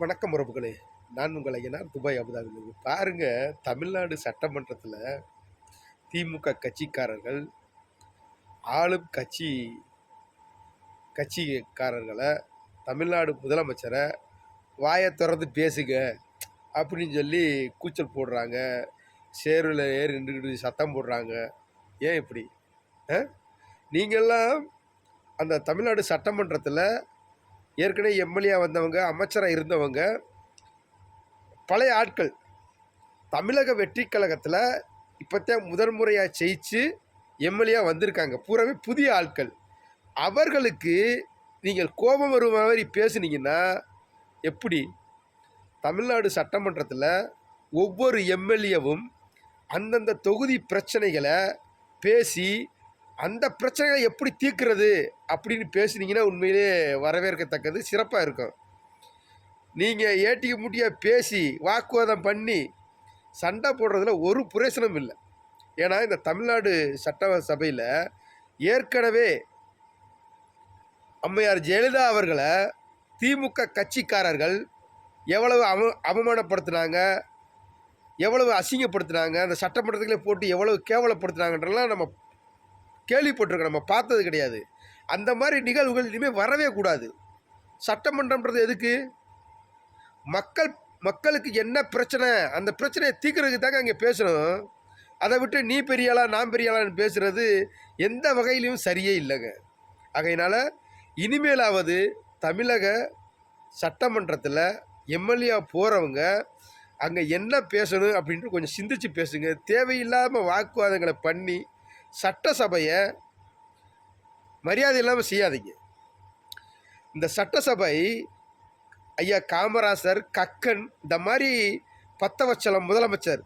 வணக்கம் உறவுகளே. நான் உங்கள் ஐயனார் துபாய் அபுதாபிலிருந்து. பாருங்க, தமிழ்நாடு சட்டமன்றத்தில திமுக கட்சிக்காரர்கள் ஆளும் கட்சிக்காரர்கள தமிழ்நாடு முதலமைச்சர வாய தொறந்து பேசுங்க அப்படின்னு சொல்லி கூச்சல் போடுறாங்க. சேர்வில் ஏறி நின்றுக்கிட்டு சத்தம் போடுறாங்க. ஏன் இப்படி? அ? நீங்கள்லாம் அந்த தமிழ்நாடு சட்டமன்றத்தில் ஏற்கனவே எம்எல்ஏ வந்தவங்க, அமைச்சராக இருந்தவங்க, பழைய ஆட்கள். தமிழக வெற்றி கழகத்தில் இப்போத்தான் முதல் முறையாக ஜெயிச்சு எம்எல்ஏ வந்திருக்காங்க. பூராவே புதிய ஆட்கள். அவர்களுக்கு நீங்கள் கோபம் வரும் மாதிரி பேசுனீங்கன்னா எப்படி? தமிழ்நாடு சட்டமன்றத்தில் ஒவ்வொரு எம்எல்ஏவும் அந்தந்த தொகுதி பிரச்சனைகளை பேசி அந்த பிரச்சனைகளை எப்படி தீர்க்கிறது அப்படின்னு பேசுனீங்கன்னா உண்மையிலே வரவேற்கத்தக்கது, சிறப்பாக இருக்கும். நீங்கள் ஏட்டிக்கு முட்டியாக பேசி வாக்குவாதம் பண்ணி சண்டை போடுறதுல ஒரு பிரயோசனம் இல்லை. ஏன்னா இந்த தமிழ்நாடு சட்டசபையில் ஏற்கனவே அம்மையார் ஜெயலலிதா அவர்களை திமுக கட்சிக்காரர்கள் எவ்வளவு அவமானப்படுத்தினாங்க, எவ்வளவு அசிங்கப்படுத்தினாங்க, அந்த சட்டமன்றத்திலே போட்டு எவ்வளவு கேவலப்படுத்தினாங்கன்றலாம் நம்ம கேள்விப்பட்டிருக்கோம், நம்ம பார்த்தது கிடையாது. அந்த மாதிரி நிகழ்வுகள் இனிமேல் வரவே கூடாது. சட்டமன்றம்ன்றது எதுக்கு? மக்களுக்கு என்ன பிரச்சனை, அந்த பிரச்சனையை தீர்க்கறதுக்கு தாங்க அங்கே பேசணும். அதை விட்டு நீ பெரியாளா நான் பெரியாளான்னு பேசுகிறது எந்த வகையிலையும் சரியே இல்லைங்க. ஆகையினால் இனிமேலாவது தமிழக சட்டமன்றத்தில் எம்எல்ஏ போகிறவங்க அங்கே என்ன பேசணும் அப்படின்ட்டு கொஞ்சம் சிந்திச்சு பேசுங்க. தேவையில்லாமல் வாக்குவாதங்களை பண்ணி சட்டசபையை மரியாதை இல்லாமல் செய்யாதீங்க. இந்த சட்டசபை ஐயா காமராசர், கக்கன், இந்த மாதிரி பத்தவச்சலம் முதலமைச்சர்,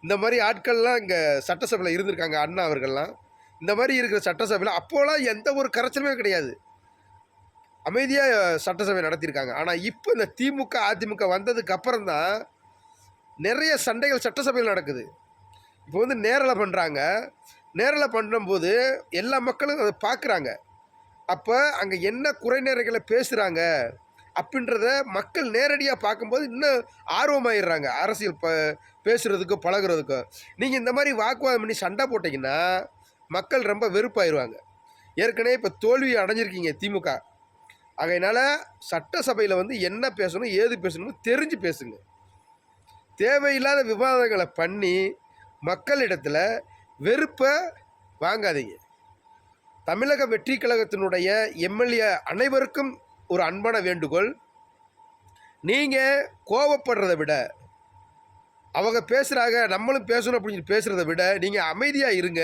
இந்த மாதிரி ஆட்கள்லாம் இங்கே சட்டசபையில் இருந்திருக்காங்க. அண்ணா அவர்கள்லாம் இந்த மாதிரி இருக்கிற சட்டசபையில் அப்போலாம் எந்த ஒரு கரைச்சலுமே கிடையாது, அமைதியாக சட்டசபை நடத்தியிருக்காங்க. ஆனால் இப்போ இந்த திமுக அதிமுக வந்ததுக்கு அப்புறம் தான் நிறைய சண்டைகள் சட்டசபையில் நடக்குது. இப்போ வந்து நேரில் பண்ணுறாங்க. நேரில் பண்ணும்போது எல்லா மக்களும் அதை பார்க்குறாங்க. அப்போ அங்கே என்ன குறைநிறைகளை பேசுகிறாங்க அப்படின்றத மக்கள் நேரடியாக பார்க்கும்போது இன்னும் ஆர்வமாயிடுறாங்க அரசியல் பேசுகிறதுக்கோ பழகிறதுக்கோ. நீங்கள் இந்த மாதிரி வாக்குவாதம் பண்ணி சண்டை போட்டிங்கன்னா மக்கள் ரொம்ப வெறுப்பாயிடுவாங்க. ஏற்கனவே இப்போ தோல்வி அடைஞ்சிருக்கீங்க திமுக. ஆகையினால் சட்டசபையில் வந்து என்ன பேசணும் ஏது பேசணும்னு தெரிஞ்சு பேசுங்க. தேவையில்லாத விவாதங்களை பண்ணி மக்களிடத்தில் வெறுப்பை வாங்காதீங்க. தமிழக வெற்றி கழகத்தினுடைய எம்எல்ஏ அனைவருக்கும் ஒரு அன்பான வேண்டுகோள், நீங்கள் கோபப்படுறதை விட, அவங்க பேசுகிறாங்க நம்மளும் பேசணும் அப்படின்னு பேசுகிறத விட நீங்கள் அமைதியாக இருங்க.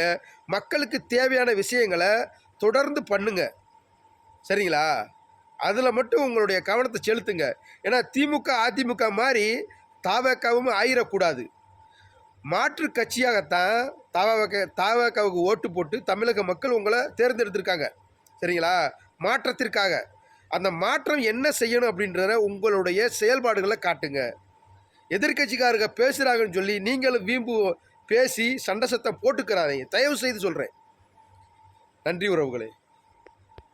மக்களுக்கு தேவையான விஷயங்களை தொடர்ந்து பண்ணுங்க. சரிங்களா? அதில் மட்டும் உங்களுடைய கவனத்தை செலுத்துங்க. ஏன்னா திமுக அதிமுக மாதிரி தாவகவும் ஆயிடக்கூடாது. மாற்று கட்சியாகத்தான் தாவகவுக்கு ஓட்டு போட்டு தமிழக மக்கள் உங்களை தேர்ந்தெடுத்திருக்காங்க. சரிங்களா? மாற்றத்திற்காக. அந்த மாற்றம் என்ன செய்யணும் அப்படின்றத உங்களுடைய செயல்பாடுகளை காட்டுங்க. எதிர்கட்சிக்காரங்க பேசுகிறாங்கன்னு சொல்லி நீங்களும் வீம்பு பேசி சண்டை சத்தம் போட்டுக்கிறாதீங்க, தயவு செய்து சொல்கிறேன். நன்றி உறவுகளே.